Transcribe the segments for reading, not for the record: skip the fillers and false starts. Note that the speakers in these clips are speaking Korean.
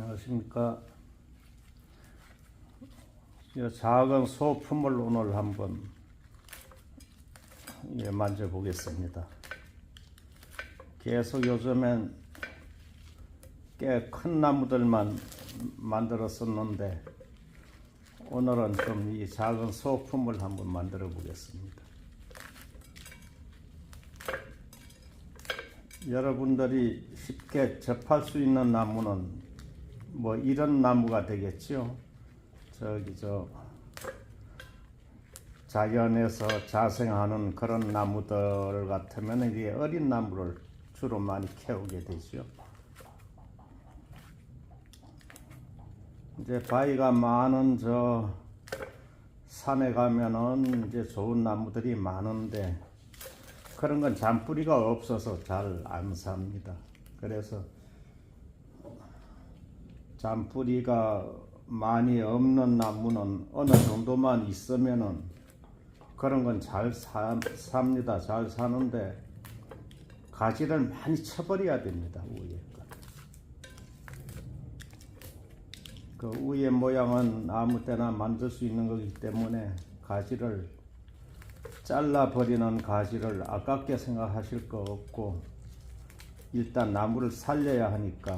안녕하십니까. 작은 소품을 오늘 한번 만져보겠습니다. 계속 요즘엔 꽤 큰 나무들만 만들었었는데 오늘은 좀 이 작은 소품을 한번 만들어 보겠습니다. 여러분들이 쉽게 접할 수 있는 나무는 뭐 이런 나무가 되겠죠. 자연에서 자생하는 그런 나무들 같으면 이게 어린 나무를 주로 많이 캐오게 되죠. 이제 바위가 많은 산에 가면은 이제 좋은 나무들이 많은데 그런 건 잔뿌리가 없어서 잘 안 삽니다. 그래서 잔뿌리가 많이 없는 나무는 어느 정도만 있으면은 그런 건 잘 삽니다. 잘 사는데 가지를 많이 쳐버려야 됩니다. 위에 그 위에 모양은 아무 때나 만들 수 있는 거기 때문에 가지를 잘라버리는 가지를 아깝게 생각하실 거 없고 일단 나무를 살려야 하니까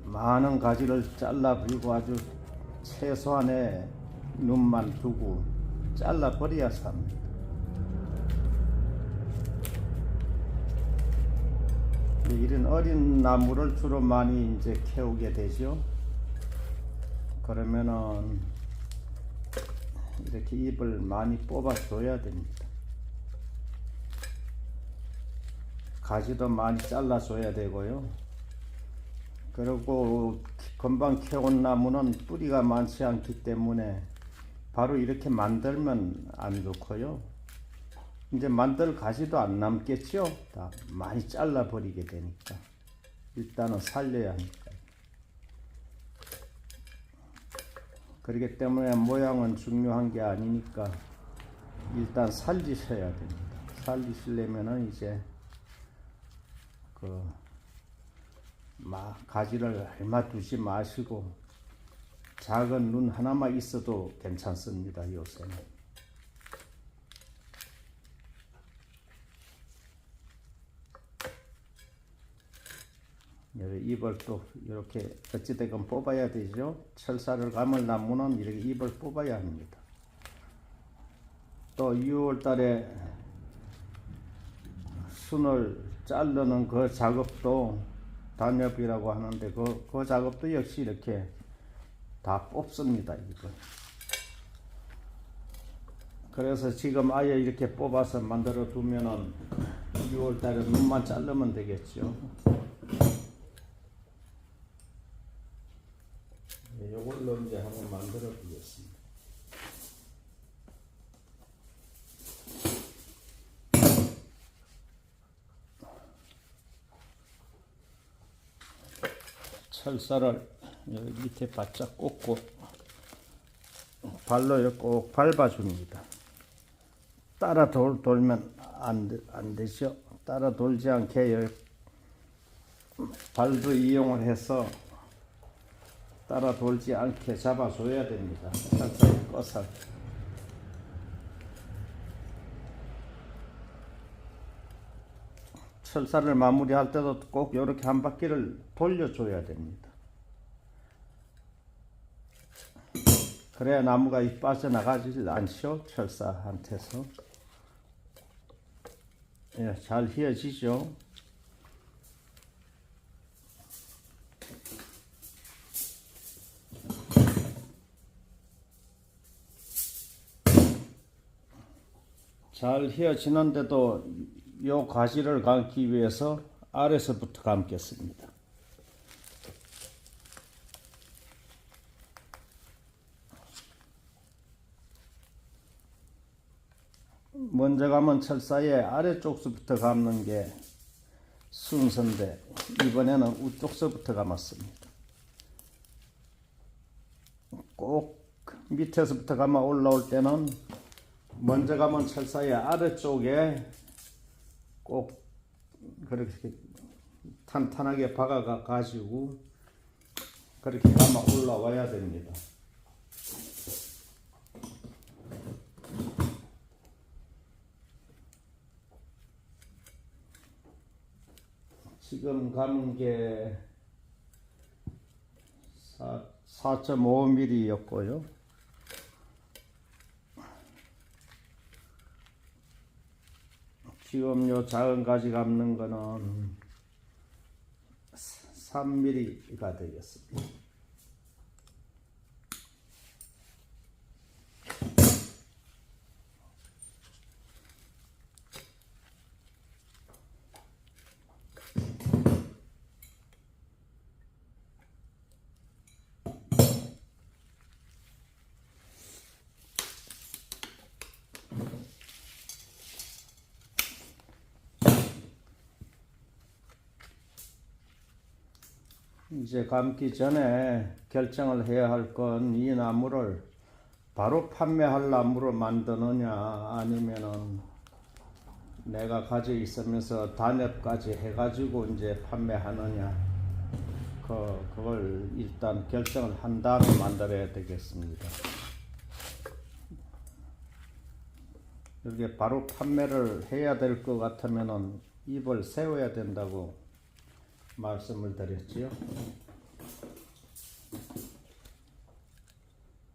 많은 가지를 잘라버리고 아주 최소한의 눈만 두고 잘라버려야 삽니다. 이런 어린 나무를 주로 많이 이제 캐오게 되죠. 그러면은 이렇게 잎을 많이 뽑아줘야 됩니다. 가지도 많이 잘라줘야 되고요. 그리고 금방 캐온 나무는 뿌리가 많지 않기 때문에 바로 이렇게 만들면 안 좋고요. 이제 만들 가지도 안 남겠죠. 다 많이 잘라 버리게 되니까 일단은 살려야 하니까. 그렇기 때문에 모양은 중요한 게 아니니까 일단 살리셔야 됩니다. 살리시려면은 이제 가지를 얼마 두지 마시고 작은 눈 하나만 있어도 괜찮습니다. 요새는. 잎을 또 이렇게 어찌되건 뽑아야 되죠. 철사를 감을 나무는 이렇게 잎을 뽑아야 합니다. 또 6월 달에 순을 자르는 그 작업도 단엽이라고 하는데 그 작업도 역시 이렇게 다 뽑습니다. 이거. 그래서 지금 아예 이렇게 뽑아서 만들어 두면은 6월 달에 눈만 자르면 되겠죠. 이걸로 이제 한번 만들어 보겠습니다. 철사를 여기 밑에 바짝 꽂고 발로 꼭 밟아줍니다. 따라 돌면 안 되죠. 따라 돌지 않게 발도 이용을 해서 따라 돌지 않게 잡아줘야 됩니다. 살짝 꺼서. 철사를 마무리할 때도 꼭 이렇게 한 바퀴를 돌려줘야 됩니다. 그래야 나무가 빠져나가지 않죠. 철사한테서. 예, 잘 휘어지죠. 잘 휘어지는데도 요 가지를 감기 위해서 아래서부터 감겠습니다. 먼저 감은 철사의 아래쪽서부터 감는 게 순서인데 이번에는 위쪽서부터 감았습니다. 꼭 밑에서부터 감아 올라올 때는 먼저 감은 철사의 아래쪽에 꼭 그렇게 탄탄하게 박아 가지고 그렇게 감아 올라와야 됩니다. 지금 감은 게 4.5mm였고요. 지금 요 작은 가지 감는 거는 3mm가 되겠습니다. 이제 감기 전에 결정을 해야 할 건 이 나무를 바로 판매할 나무로 만드느냐 아니면은 내가 가지고 있으면서 단엽까지 해가지고 이제 판매하느냐 그걸 일단 결정을 한 다음에 만들어야 되겠습니다. 이렇게 바로 판매를 해야 될 것 같으면은 입을 세워야 된다고 말씀을 드렸지요.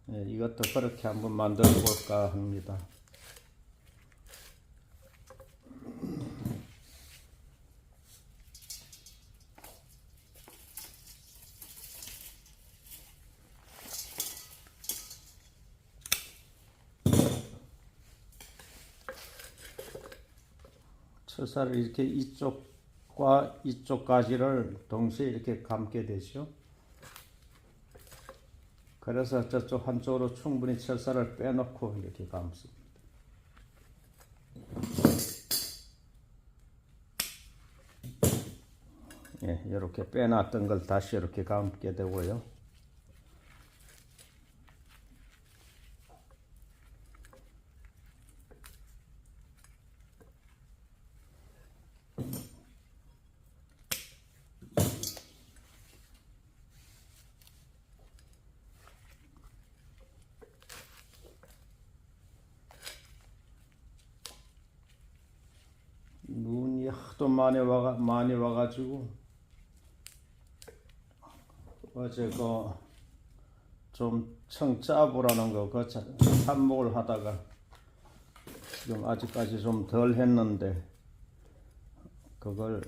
네, 이것도 그렇게 한번 만들어 볼까 합니다. 철사를 이렇게 이쪽과 이쪽 가지를 동시에 이렇게 감게 되죠. 그래서 저쪽 한쪽으로 충분히 철사를 빼놓고 이렇게 감습니다. 예, 이렇게 빼놨던 걸 다시 이렇게 감게 되고요. 눈이 하도 많이 와가지고 어제 좀 청짜부라는 거 삽목을 하다가 지금 아직까지 좀 덜 했는데 그걸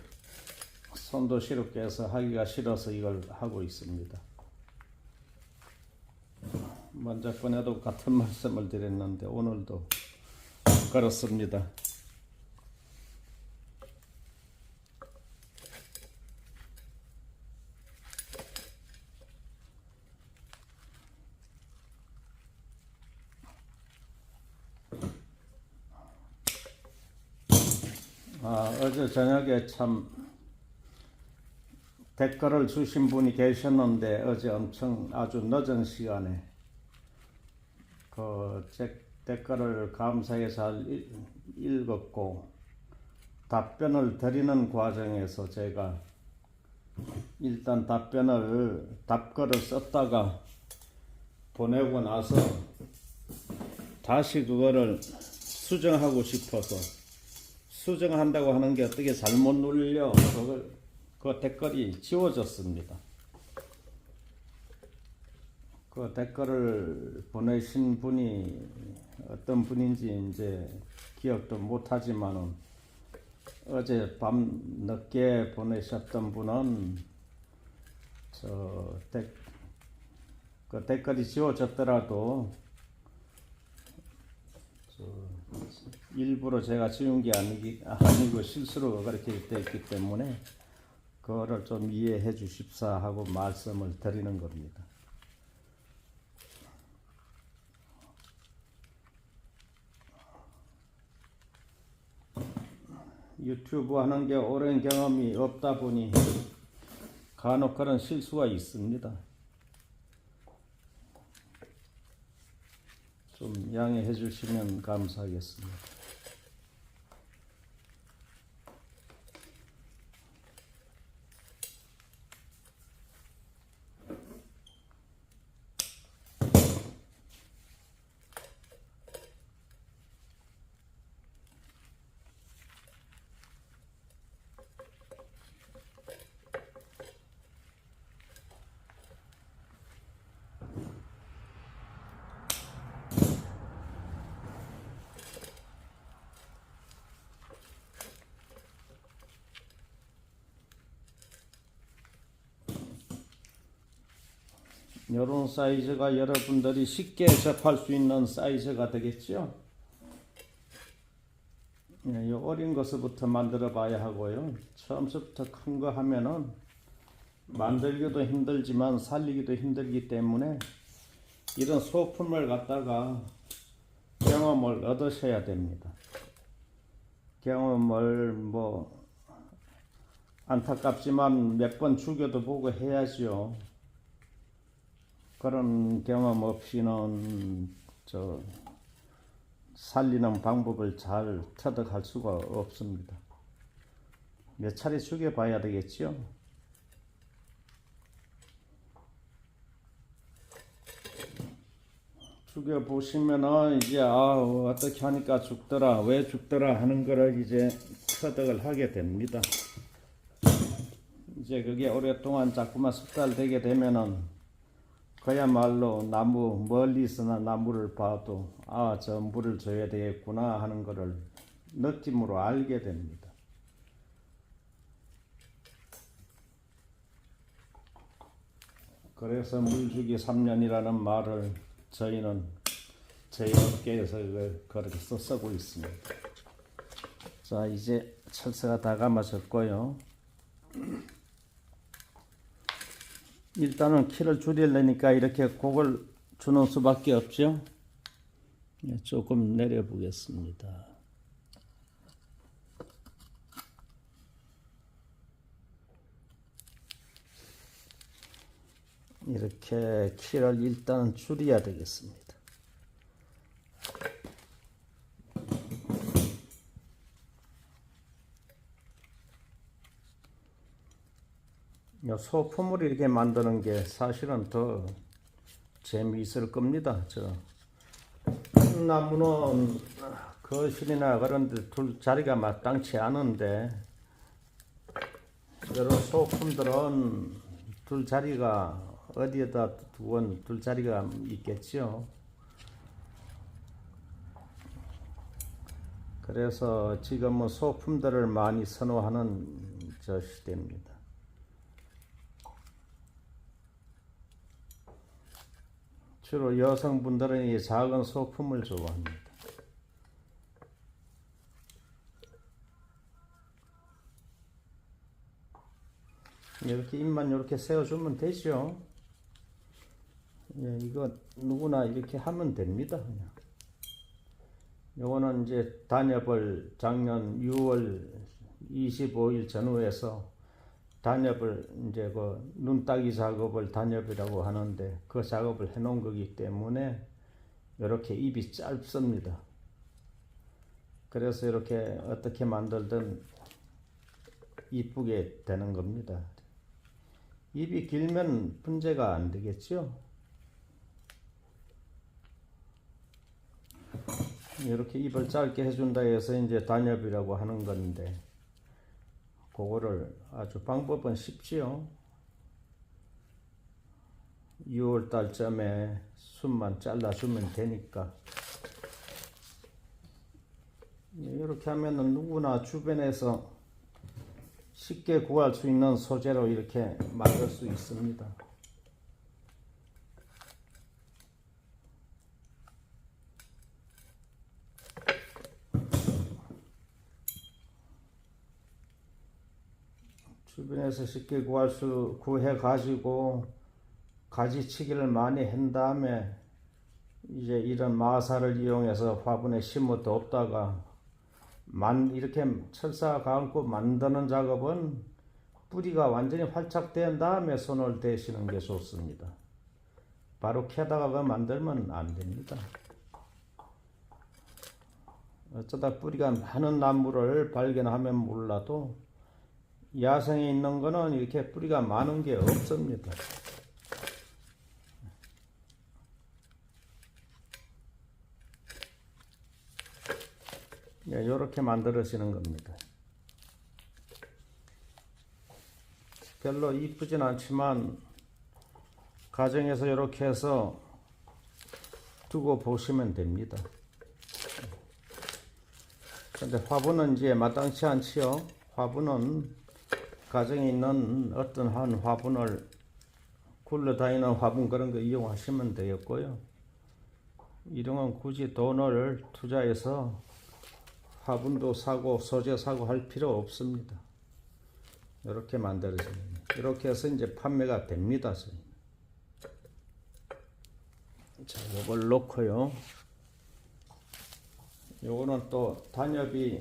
손도 시렵게 해서 하기가 싫어서 이걸 하고 있습니다. 먼저 번에도 같은 말씀을 드렸는데 오늘도 그렇습니다. 어제 저녁에 참 댓글을 주신 분이 계셨는데 어제 엄청 아주 늦은 시간에 제 댓글을 감사히 잘 읽었고 답변을 드리는 과정에서 제가 일단 답글을 썼다가 보내고 나서 다시 그거를 수정하고 싶어서 수정한다고 하는 게 어떻게 잘못 눌려 그 댓글이 지워졌습니다. 그 댓글을 보내신 분이 어떤 분인지 이제 기억도 못하지만은 어제 밤 늦게 보내셨던 분은 그 댓글이 지워졌더라도 일부러 제가 지운 게 아니고 실수로 그렇게 됐기 때문에 그거를 좀 이해해 주십사 하고 말씀을 드리는 겁니다. 유튜브 하는 게 오랜 경험이 없다 보니 간혹 그런 실수가 있습니다. 좀 양해해 주시면 감사하겠습니다. 이런 사이즈가 여러분들이 쉽게 접할 수 있는 사이즈가 되겠죠. 이 어린 것부터 만들어 봐야 하고요. 처음부터 큰 거 하면은 만들기도 힘들지만 살리기도 힘들기 때문에 이런 소품을 갖다가 경험을 얻으셔야 됩니다. 경험을 뭐 안타깝지만 몇 번 죽여도 보고 해야죠. 그런 경험 없이는 살리는 방법을 잘 터득할 수가 없습니다. 몇 차례 죽여봐야 되겠죠. 죽여보시면은 이제 어떻게 하니까 죽더라, 왜 죽더라 하는 거를 이제 터득을 하게 됩니다. 이제 그게 오랫동안 자꾸만 숙달되게 되면은 그야말로 나무, 멀리서나 나무를 봐도 저 물을 줘야 되겠구나 하는 거를 느낌으로 알게 됩니다. 그래서 물주기 3년이라는 말을 저희는 저희 업계에서 그렇게 쓰고 있습니다. 자, 이제 철새가 다 감아졌고요. 일단은 키를 줄이려니까 이렇게 곡을 주는 수밖에 없죠. 조금 내려 보겠습니다. 이렇게 키를 일단 줄여야 되겠습니다. 소품을 이렇게 만드는 게 사실은 더 재미있을 겁니다. 나무는 거실이나 그런 데 둘 자리가 마땅치 않은데 이런 소품들은 둘 자리가 어디에다 두건 둘 자리가 있겠죠. 그래서 지금은 소품들을 많이 선호하는 시대입니다. 주로 여성분들은 이 작은 소품을 좋아합니다. 이렇게 입만 이렇게 세워주면 되죠. 이거 누구나 이렇게 하면 됩니다. 그냥. 요거는 이제 단엽을 작년 6월 25일 전후에서 단엽을 이제 그 눈따기 작업을 단엽이라고 하는데 그 작업을 해 놓은 거기 때문에 이렇게 입이 짧습니다. 그래서 이렇게 어떻게 만들든 이쁘게 되는 겁니다. 입이 길면 문제가 안 되겠죠. 이렇게 입을 짧게 해준다 해서 이제 단엽이라고 하는 건데 그거를 아주 방법은 쉽지요. 6월 달쯤에 순만 잘라주면 되니까 이렇게 하면은 누구나 주변에서 쉽게 구할 수 있는 소재로 이렇게 만들 수 있습니다. 주변에서 쉽게 구해 가지고 가지치기를 많이 한 다음에 이제 이런 마사를 이용해서 화분에 심어 뒀다가 이렇게 철사 감고 만드는 작업은 뿌리가 완전히 활착된 다음에 손을 대시는 게 좋습니다. 바로 캐다가 만들면 안 됩니다. 어쩌다 뿌리가 많은 나무를 발견하면 몰라도 야생에 있는 거는 이렇게 뿌리가 많은 게 없습니다. 이렇게 만들어지는 겁니다. 별로 이쁘진 않지만 가정에서 이렇게 해서 두고 보시면 됩니다. 근데 화분은 이제 마땅치 않지요. 화분은 가정에 있는 어떤 한 화분을 굴러다니는 화분 그런 거 이용하시면 되겠고요. 이런 건 굳이 돈을 투자해서 화분도 사고 소재 사고 할 필요 없습니다. 이렇게 만들어집니다. 이렇게 해서 이제 판매가 됩니다. 자, 요걸 놓고요. 요거는 또 단엽이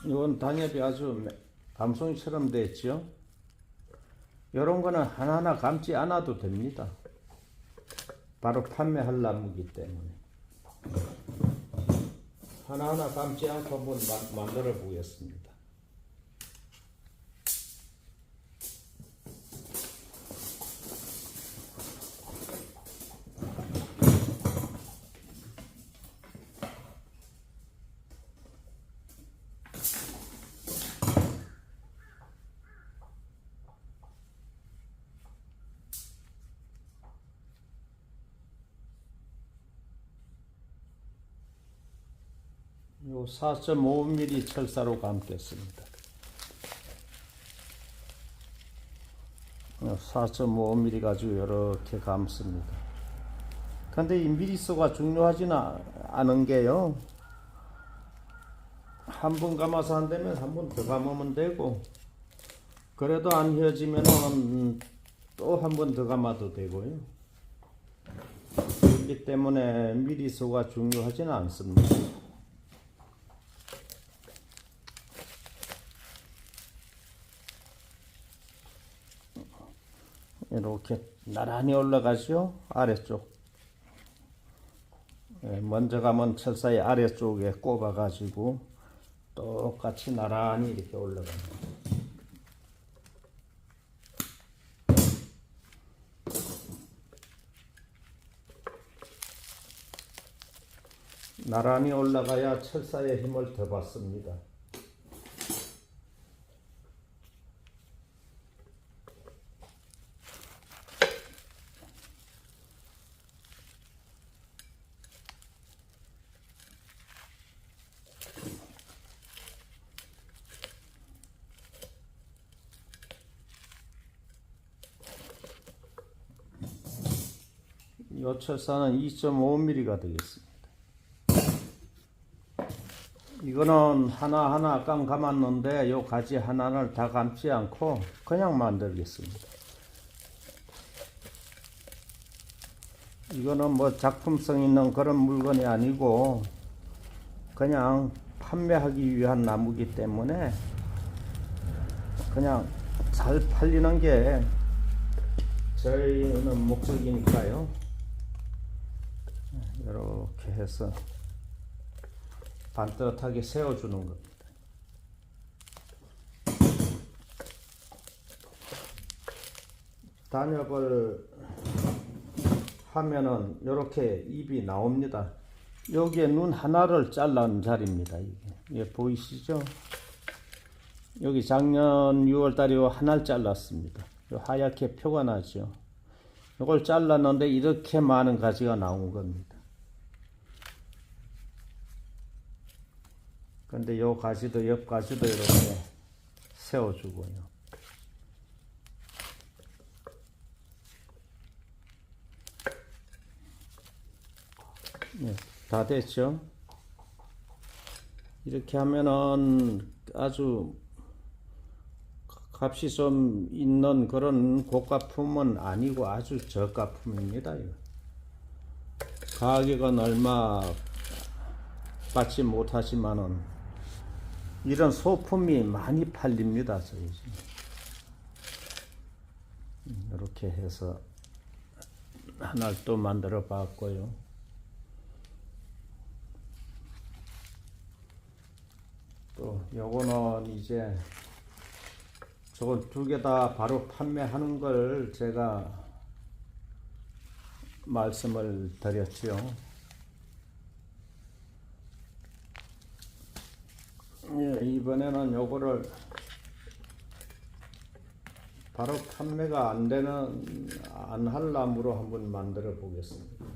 이건 단엽이 아주 감송이처럼 됐죠. 이런 거는 하나하나 감지 않아도 됩니다. 바로 판매할 나무기 때문에 하나하나 감지 않고 한번 만들어 보겠습니다. 요 4.5mm 철사로 감겠습니다. 4.5mm 가지고 이렇게 감습니다. 근데 이 미리수가 중요하지는 않은 게요. 한 번 감아서 안 되면 한 번 더 감으면 되고, 그래도 안 휘어지면은 또 한 번 더 감아도 되고요. 그렇기 때문에 미리수가 중요하지는 않습니다. 이렇게 나란히 올라가죠. 아래쪽. 먼저 가면 철사의 아래쪽에 꼽아 가지고 똑같이 나란히 이렇게 올라갑니다. 나란히 올라가야 철사의 힘을 더 받습니다. 이 철사는 2.5mm가 되겠습니다. 이거는 하나하나 깡 감았는데 요 가지 하나를 다 감지 않고 그냥 만들겠습니다. 이거는 뭐 작품성 있는 그런 물건이 아니고 그냥 판매하기 위한 나무기 때문에 그냥 잘 팔리는 게 저희는 목적이니까요. 이렇게 해서 반듯하게 세워주는 겁니다. 단엽을 하면은 이렇게 잎이 나옵니다. 여기에 눈 하나를 잘라는 자리입니다. 이게 보이시죠? 여기 작년 6월달에 하나를 잘랐습니다. 하얗게 표가 나죠. 이걸 잘랐는데 이렇게 많은 가지가 나온 겁니다. 근데 요 가지도 옆 가지도 이렇게 세워주고요. 네, 다 됐죠? 이렇게 하면은 아주 값이 좀 있는 그런 고가품은 아니고 아주 저가품입니다. 가격은 얼마 받지 못하지만은 이런 소품이 많이 팔립니다. 저희 집. 이렇게 해서 하나를 또 만들어 봤고요. 또 요거는 이제 저걸 두 개 다 바로 판매하는 걸 제가 말씀을 드렸죠. 예, 이번에는 요거를 바로 판매가 안 되는 안 할 나무로 한번 만들어 보겠습니다.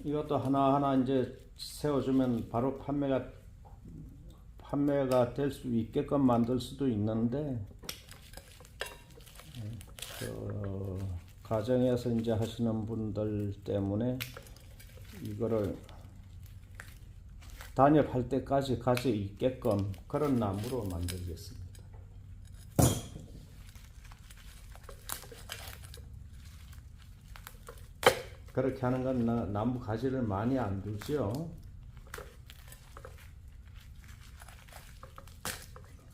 이것도 하나하나 이제 세워주면 바로 판매가 될 수 있게끔 만들 수도 있는데, 가정에서 이제 하시는 분들 때문에 이거를 단열할 때까지 가져 있게끔 그런 나무로 만들겠습니다. 그렇게 하는 건 나무 가지를 많이 안 두죠.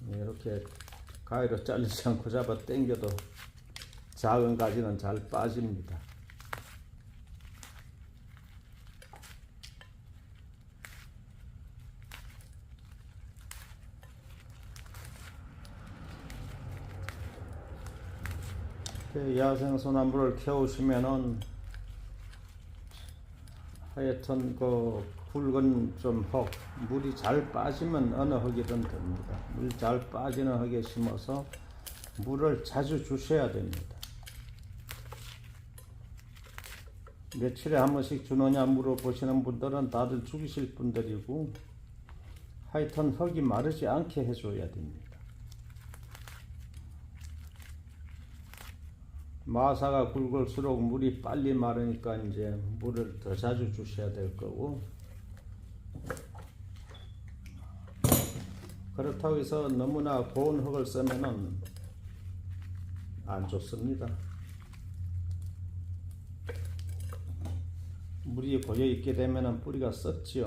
이렇게 가위로 잘리지 않고 잡아 당겨도 작은 가지는 잘 빠집니다. 야생 소나무를 키우시면은 하여튼 그 굵은 좀 흙, 물이 잘 빠지면 어느 흙이든 됩니다. 물 잘 빠지는 흙에 심어서 물을 자주 주셔야 됩니다. 며칠에 한 번씩 주느냐 물어보시는 분들은 다들 죽이실 분들이고, 하여튼 흙이 마르지 않게 해줘야 됩니다. 마사가 굵을수록 물이 빨리 마르니까 이제 물을 더 자주 주셔야 될 거고, 그렇다고 해서 너무나 고운 흙을 쓰면은 안 좋습니다. 물이 고여 있게 되면은 뿌리가 썩지요.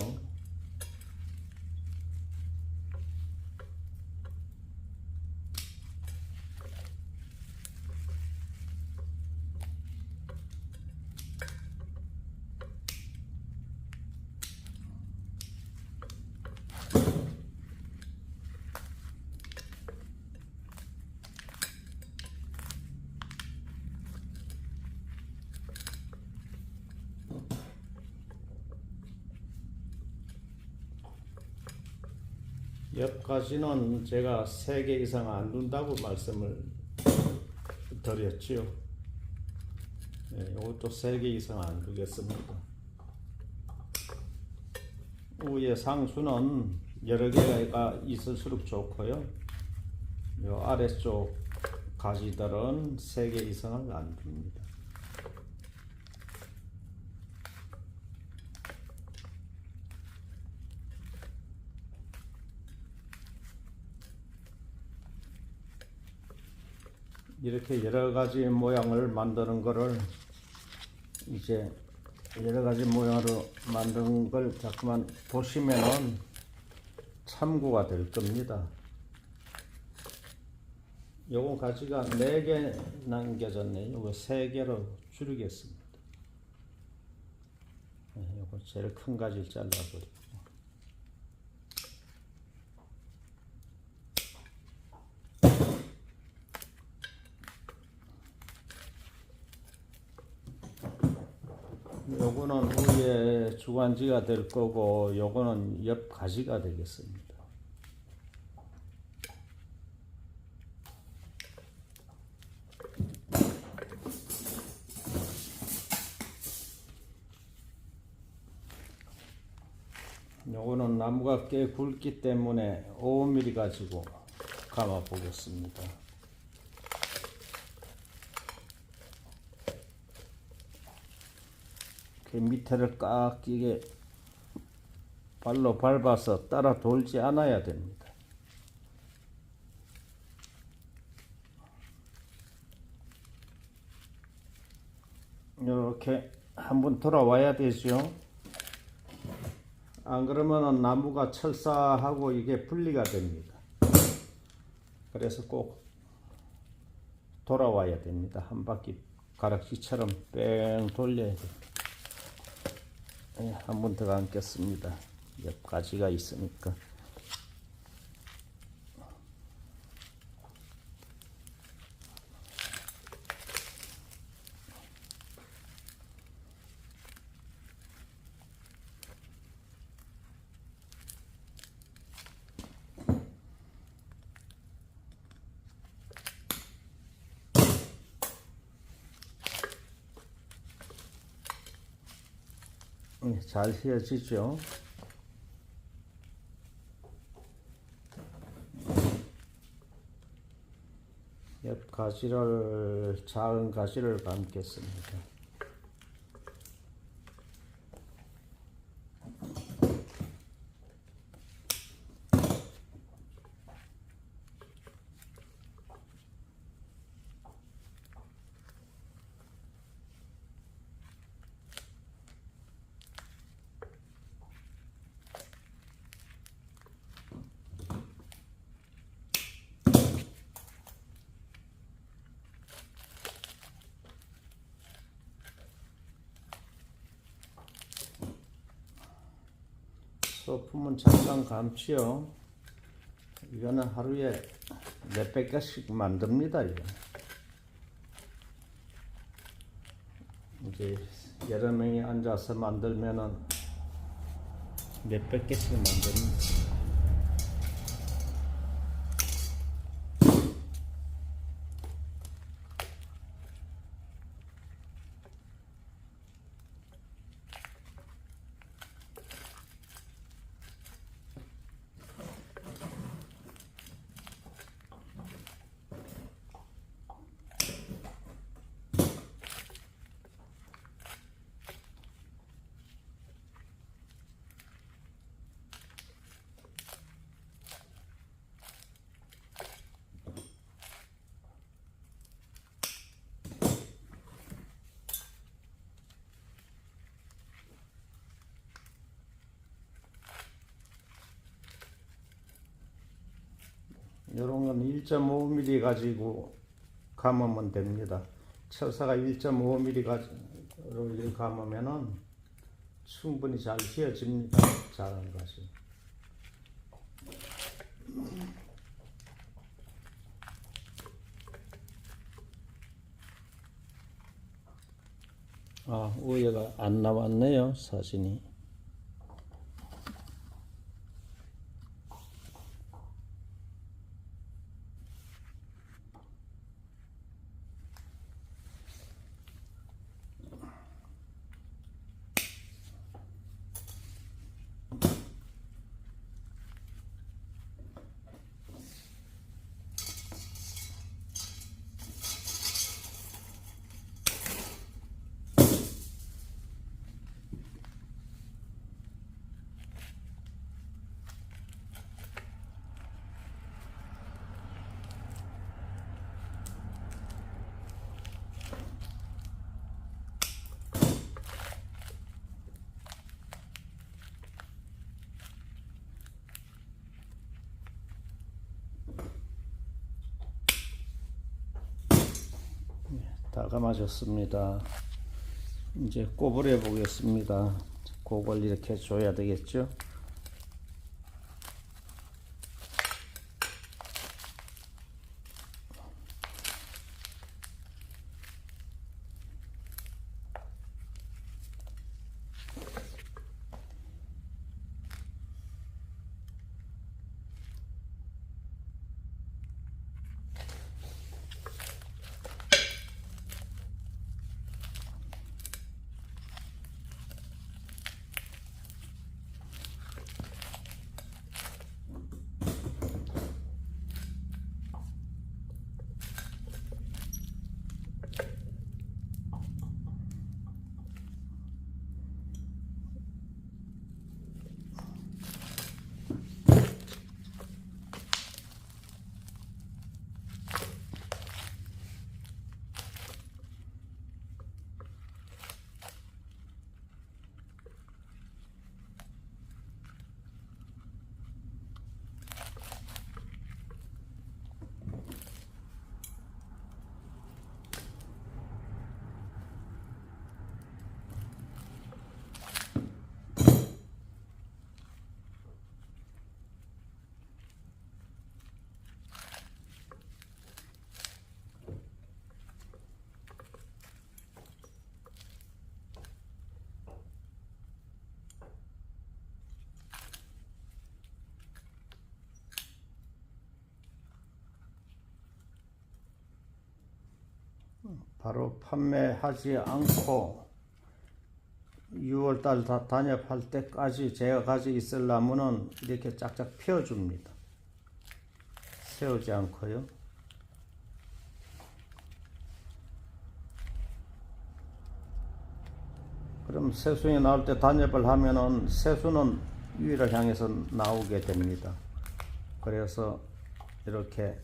옆가지는 제가 3개 이상 안 둔다고 말씀을 드렸지요. 이것도 3개 이상 안 두겠습니다. 위에 상수는 여러 개가 있을수록 좋고요. 요 아래쪽 가지들은 3개 이상을 안 둡니다. 이렇게 여러 가지 모양을 만드는 거를 이제 여러 가지 모양으로 만드는 걸 자꾸만 보시면은 참고가 될 겁니다. 요거 가지가 4개 남겨졌네요. 요거 3개로 줄이겠습니다. 요거 제일 큰 가지를 잘라버리고. 요거는 위에 주관지가 될 거고, 요거는 옆 가지가 되겠습니다. 요거는 나무가 꽤 굵기 때문에 5mm 가지고 감아 보겠습니다. 밑에를 꽉 끼게 발로 밟아서 따라 돌지 않아야 됩니다. 이렇게 한번 돌아와야 되죠. 안 그러면 나무가 철사하고 이게 분리가 됩니다. 그래서 꼭 돌아와야 됩니다. 한 바퀴 가락지처럼 뺑 돌려야 됩니다. 한 번 더 감겠습니다. 옆 가지가 있으니까. 잘 휘어지죠. 옆 가지를 작은 가지를 감겠습니다. 소품은 잠깐 감지요. 이거는 하루에 몇백 개씩 만듭니다. 이거. 이제 여러 명이 앉아서 만들면은 몇백 개씩 만듭니다. 이런 건 1.5mm 가지고 감으면 됩니다. 철사가 1.5mm 가지고 감으면은 충분히 잘 휘어집니다. 작은 가지. 위에가 안 나왔네요, 사진이. 다 감아졌습니다. 이제 꼬부려 보겠습니다. 그걸 이렇게 줘야 되겠죠. 바로 판매하지 않고 6월달 다 단엽할 때까지 제가 가지고 있을 나무는 이렇게 짝짝 펴줍니다. 세우지 않고요. 그럼 새순이 나올 때 단엽을 하면은 새순은 위를 향해서 나오게 됩니다. 그래서 이렇게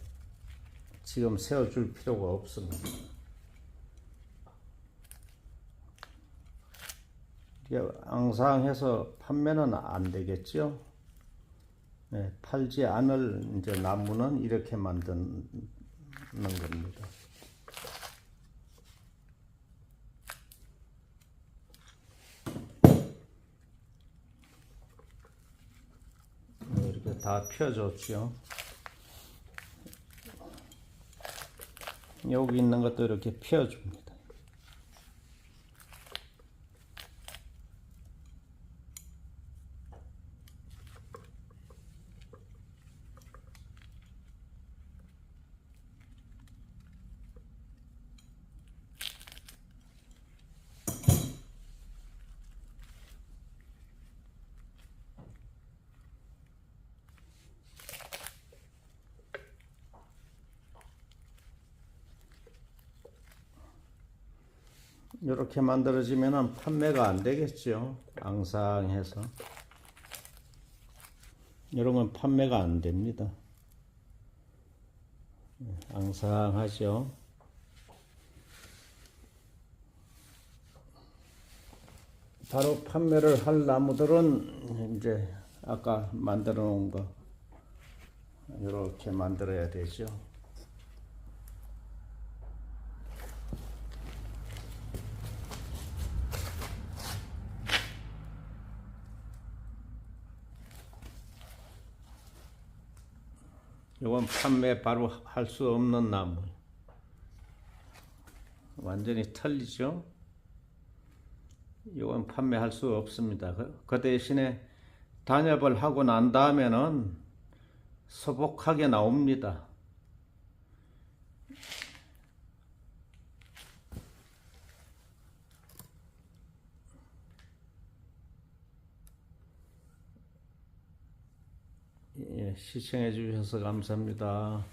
지금 세워줄 필요가 없습니다. 앙상해서 판매는 안 되겠죠. 네, 팔지 않을 이제 나무는 이렇게 만드는 겁니다. 이렇게 다 펴줬죠. 여기 있는 것도 이렇게 펴줍니다. 이렇게 만들어지면 판매가 안 되겠죠. 앙상해서. 이런 건 판매가 안 됩니다. 앙상하죠. 바로 판매를 할 나무들은 이제 아까 만들어 놓은 거 이렇게 만들어야 되죠. 이건 판매 바로 할 수 없는 나무. 완전히 틀리죠. 이건 판매할 수 없습니다. 그 대신에 단엽을 하고 난 다음에는 소복하게 나옵니다. 예, 시청해 주셔서 감사합니다.